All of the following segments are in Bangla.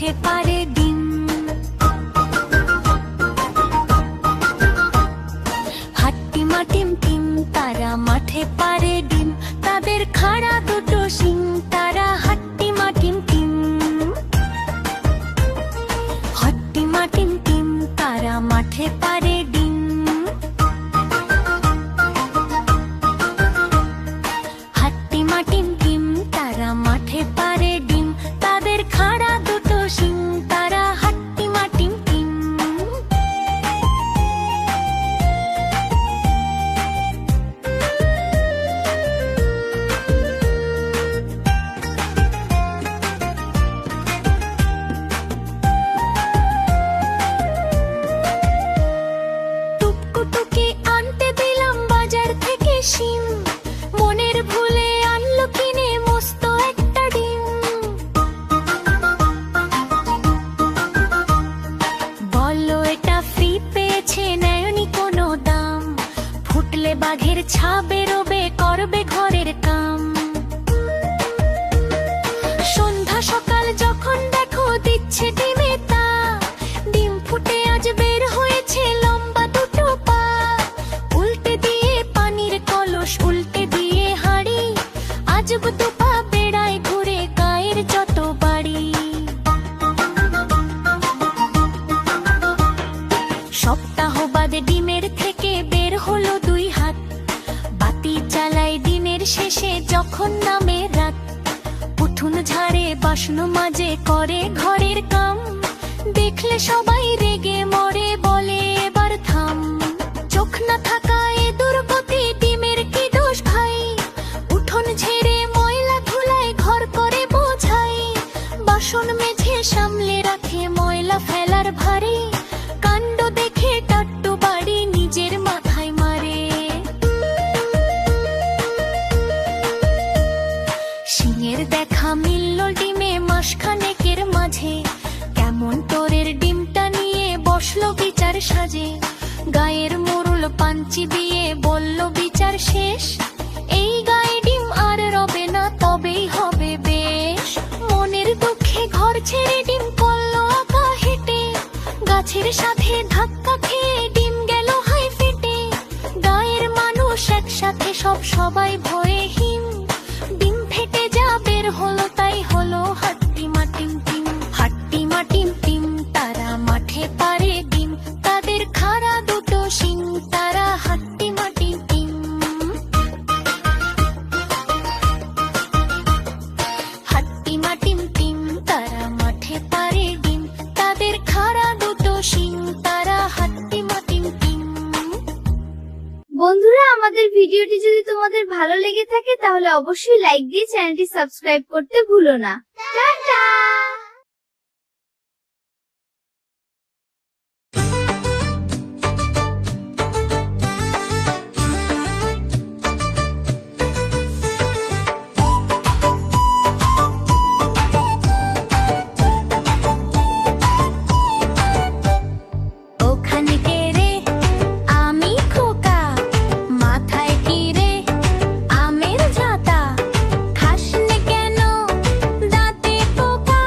মাঠে পারে ডিম। হাট্টিমা টিম টিম তারা মাঠে পারে ডিম, তাদের খাড়া দুটো শিং, তারা হাট্টিমা টিম টিম। হাট্টিমা টিম টিম তারা মাঠে পারে ডিম। হাট্টিমা টিম টিম তারা মাঠে পারে ডিম, তাদের খাড়া দুটো শিং, তারা হাট্টিমা টিম টিম। টুকটুকি আনতে দিলাম বাজার থেকে শিম, মনের ভুলে আনলো কিনে মস্ত একটা ডিম। বললো এটা ফ্রি পেয়েছে, নেয়নি কোনো দাম, ফুটলে বাঘের ছা বেরোবে, করবে ঘরের কাম। সন্ধ্যা সকাল যখন দেখো দিচ্ছে ডিমে তা, ডিম ফুটে আজ বের হয়েছে লম্বা দুটো পা। উল্টে দিয়ে পানির কলস, উল্টে দিয়ে হাঁড়ি, আজব তো পা বেড়ায় ঘুরে গায়ের যত বাড়ি। সপ্তাহ বাদে ডিমের থেকে বের হলো দুই হাত, বাতি চালায় দিনের শেষে যখন নামে রাত। উঠুন ঝাড়ে বাসন মাজে করে ঘরের কাম, দেখলে সবাই রেগে মরে বলে এবার থাম। চোখ না থাকা এ দুর্গতি, ডিমের কি দোষ ভাই? উঠোন ঝেড়ে ময়লা ধুলায় ঘর করে বোঝাই, বাসন মেঝে সামলে রাখে ময়লা ফেলার ভারে। কাণ্ড দেখে টাট্টু বাড়ি নিজের মাথায় মারে। শিঙের দেখা মিলল ডিমে মাসখানেকের মাঝে, কেমন তোরের ডিমটা নিয়ে বসলো বিচার সাজে। গায়ের মোড়ল পাঞ্চি দিয়ে বলল বিচার শেষ, এই গায়ে ডিম আর রবে না, তবেই হবে বেশ। মনের দুঃখে ঘর ছেড়ে ডিম করলো আঁকা হেঁটে, গাছের সাথে ধাক্কা খেয়ে ডিম গেল হাই ফেটে। গায়ের মানুষ একসাথে সবাই ভয়ে হিম, ডিম ফেটে যা বের হলো তাই হলো হাট্টিমা টিম টিম। হাট্টিমা টিম টিম তারা মাঠে পারে ডিম, তাদের খাড়া দুটো শিং, তারা হাট্টিমা টিম টিম। হাট্টিমা টিম টিম তারা মাঠে পারে ডিম, তাদের খাড়া দুটো শিং, তারা হাট্টিমা টিম টিম। বন্ধুরা, আমাদের ভিডিওটি যদি তোমাদের ভালো লেগে থাকে তাহলে অবশ্যই লাইক দিয়ে চ্যানেলটি সাবস্ক্রাইব করতে ভুলো না। টাটা। ওখানে কে রে? আমি খোকা। মাথায় কি রে? আমের ঝাঁটা। খাসনে কেন দাঁতে পোকা?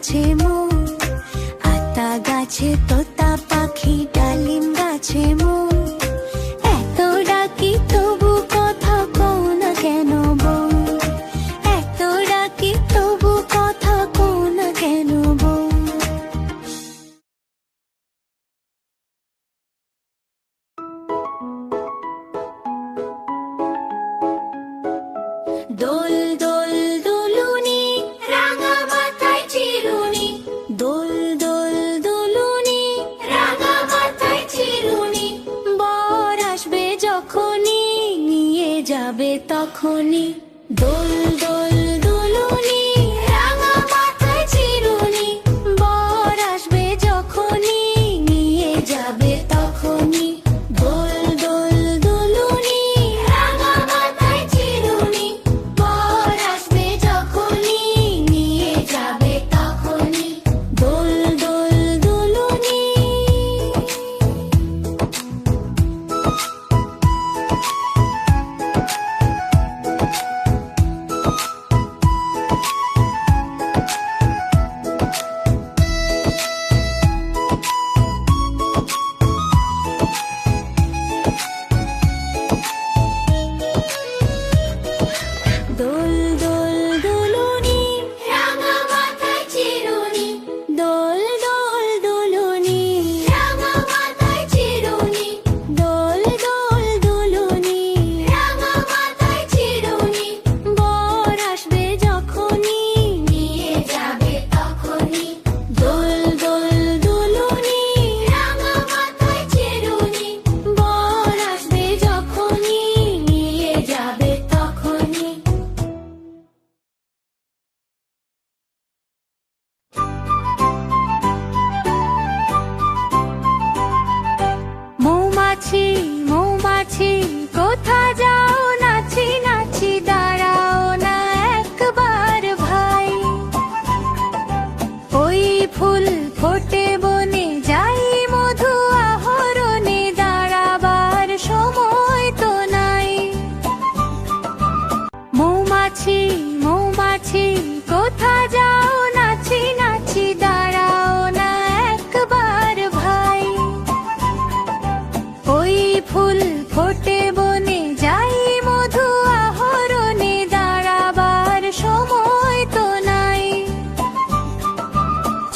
গাছে মোর, আতা গাছে তোতা পাখি, ডালিম গাছে মোর। এত ডাকি তবু কথা কও না কেন বউ, এত ডাকি তবু কথা কও না কেন বউ। দোল দোল দুলুনি, রাঙা মাথায় চিরুনি, দোল দোল দুলুনি, রাঙা মাথায় চিরুনি। বর আসবে যখনই, নিয়ে যাবে তখনই। দোল দোল দুলুনি, রাঙা মাথায় চিরুনি, বর আসবে যখনই, নিয়ে যাবে তখনই। দোল দোল দুলুনি, রাঙা মাথায় চিরুনি, বর আসবে যখনই, নিয়ে যাবে তখনই। দোল দোল দুলুনি। দোল দোল দুলুনি, রাঙা মাথায় চিরুনি, দোল দোল দুলুনি, রাঙা মাথায় চিরুনি, দোল দোল দুলুনি, রাঙা মাথায় চিরুনি। বর আসবে যখনই, নিয়ে যাবে তখনই। দোল দোল দুলুনি, রাঙা মাথায় চিরুনি, বর আসবে যখনই, নিয়ে যাবে তখনই। মৌমাছি মৌমাছি কোথা যাও, নাচি নাচি দাঁড়াও না একবার ভাই। ওই ফুল ফোটে বনে, যাই মধু আহরণে, দাঁড়াবার সময় তো নাই। মৌমাছি মৌমাছি কোথা যাও, নাচি নাচি দাঁড়াও না একবার ভাই। ওই ফুল ফোটে বনে, যাই মধু আহরণে, দাঁড়াবার সময় তো নাই।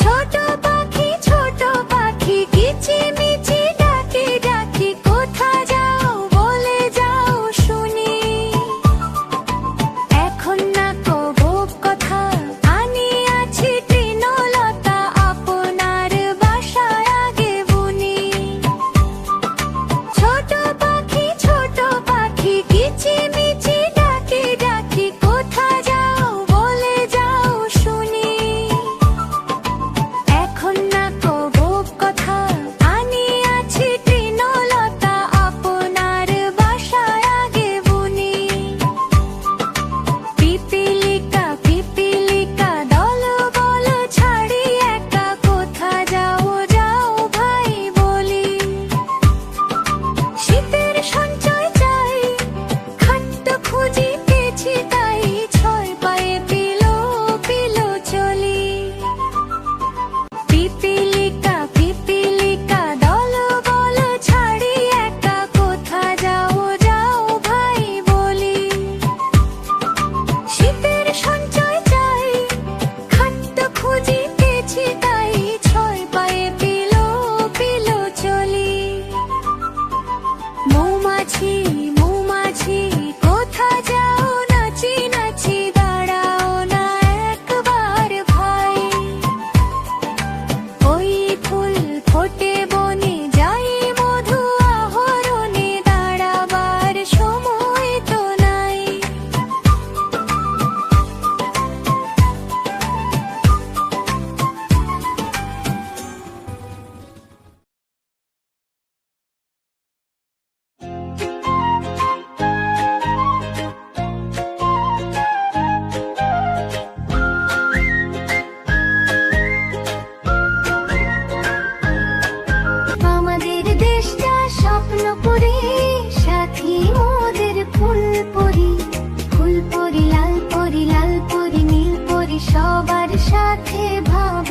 ছোট পাখি কিচিমিচি ডাকি ডাকি, কোথা যাও বলে যাও শুনি। এখন না কবো কথা, আনি আছি তৃণলতা, আপনার বাসায় আগে বুনি। ছোট পাখি কিচিমিচি ডাকি ডাকি, কোথা যাও বলে যাও শুনি। এখন না কবো কথা, আনি আছি তৃণলতা, আপনার বাসায় আগে বুনি। পিপিলিকা পিপিলিকা দল বল ছাড়ি একা, কোথা যাও যাও ভাই বলি। শীতের সঞ্চয় চাই, খাদ্য খুঁজি পেয়েছি তাই, ছয় পায়ে পিলো পিলো চলি। পিপিলিকা পিপিলিকা দল বল ছাড়ি একা, কোথা যাও যাও ভাই বলি। শীতের সঞ্চয় চাই, খাদ্য খুঁজি পেয়েছি তাই, ছয় পায়ে পিলো পিলো চলি। মৌমাছি মৌমাছি কোথা যাও, নাচি নাচি দাঁড়াও না একবার ভাই। ওই ফুল ফোটে বনে, যাই মধু আহরণে, দাঁড়াবার সময় তো নাই। আমাদের দেশটা স্বপ্নপুরী, সাথী মোদের ফুলপুরি। ফুলপুরি লাল পরি নীল পরি, সবার সাথে ভাব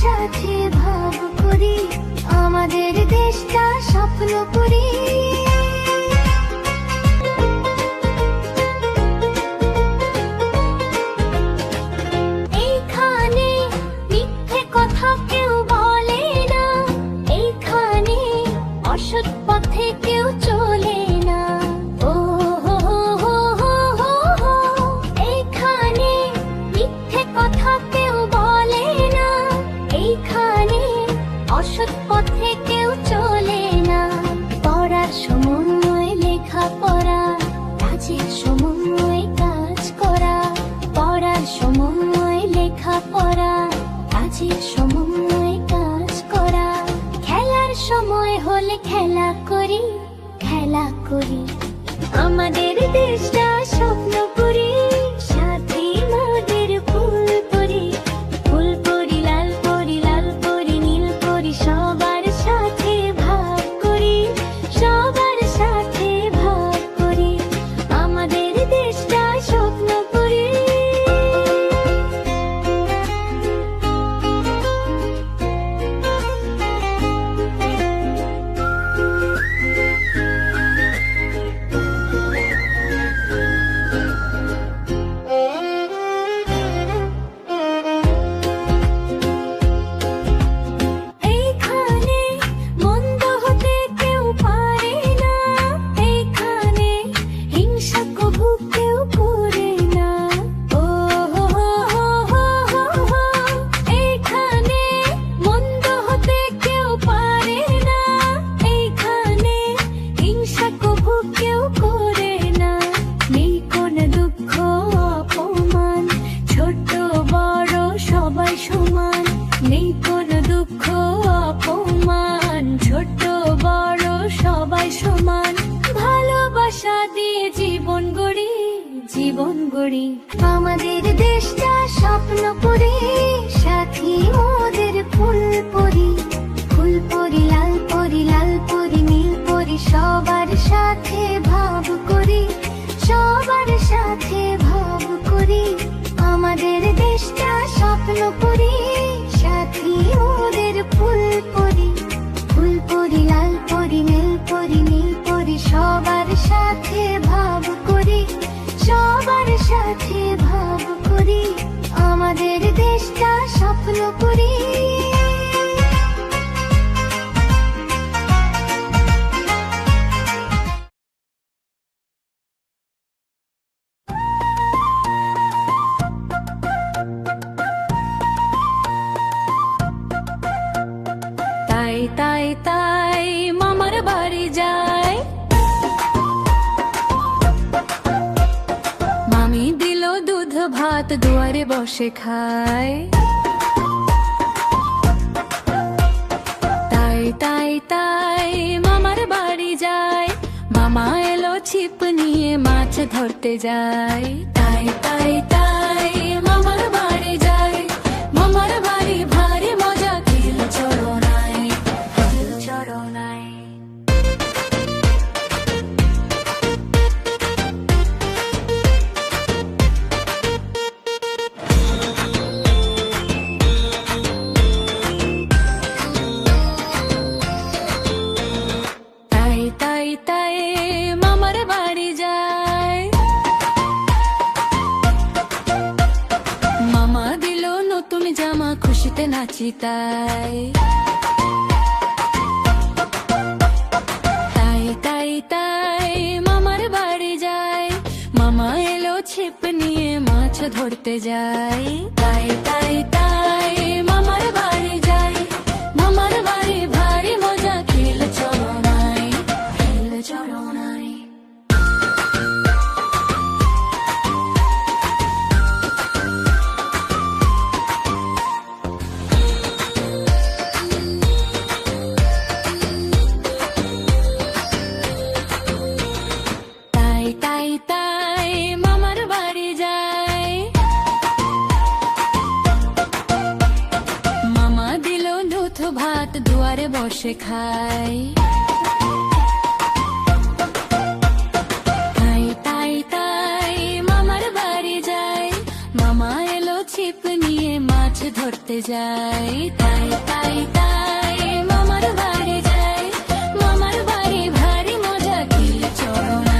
সাথে ভাব করি আমাদের দেশটা স্বপ্ন করি এইখানে মিথ্যে কথা কেউ বলে না এইখানে অসৎ পথে কেউ চলে না ও হো হো হো হো হো হো। এইখানে মিথ্যে কথা কেউ বলে না এইখানে অসৎ পথে কেউ চলে না পড়ার সময় লেখাপড়া কাজের সময় কাজ করা পড়ার সময় লেখাপড়া কাজের সময় কাজ করা খেলার সময় হলে খেলা করি আমাদের দেশটা স্বপ্ন করি সাথে মোদের ফুল পরি লাল পরি নীল পরি সবার সাথে ভাগ করি সবার সাথে ভাগ করি আমাদের দেশটা স্বপ্ন করি এইখানে মন্দ হতে কেউ পারে না এইখানে হিংসা কবু কেউ করে না ও হো হো হো হো হো হো। এইখানে মন্দ হতে কেউ পারে না এইখানে হিংসা কবু কেউ করে না নেই কোন দুঃখ অপমান ছোট বড় সবাই সমান নেই কোন দুঃখ অপমান ছোট বড় সবাই সমান ভালোবাসা দিয়ে জীবন গড়ি আমাদের দেশটা স্বপ্ন করি সাথী মোদের ফুল পরি লাল পরি নীল পরি সবার সাথে ভাব করি সবার সাথে ভাব করি আমাদের দেশটা স্বপ্ন করি সাথী মোদের ফুল পরি লাল পরি নীল পরি সবার সাথে ভাব করি সবার সাথে ভাব করি আমাদের দেশটা স্বপ্ন করি তাই মামার বাড়ি যায় মামি দিল দুধ ভাত দুয়ারে বসে খায় তাই মামার বাড়ি যায় মামা এলো ছিপ নিয়ে মাছ ধরতে যায় তাই মামার বাড়ি যায় মামার বাড়ি ভারী মজা খেল চড়নায় তাই মামার বাড়ি যায় মামা দিল নতুন জামা খুশিতে নাচি তাই মামার বাড়ি যায় মামা এলো ছিপ নিয়ে মাছ ধরতে যায় তাই মামার বাড়ি যায় মামার বাড়ি ভারী মজা খেল চড়নায় তাই মামার বাড়ি যায় মামা দিল দুধ ভাত দুয়ারে বসে খায় তাই মামার বাড়ি যায় মামা এলো ছিপ নিয়ে মাছ ধরতে যাই, তাই তাই তাই মামার বাড়ি যাই। মামার বাড়ি ভারী মজা, কি চলো না।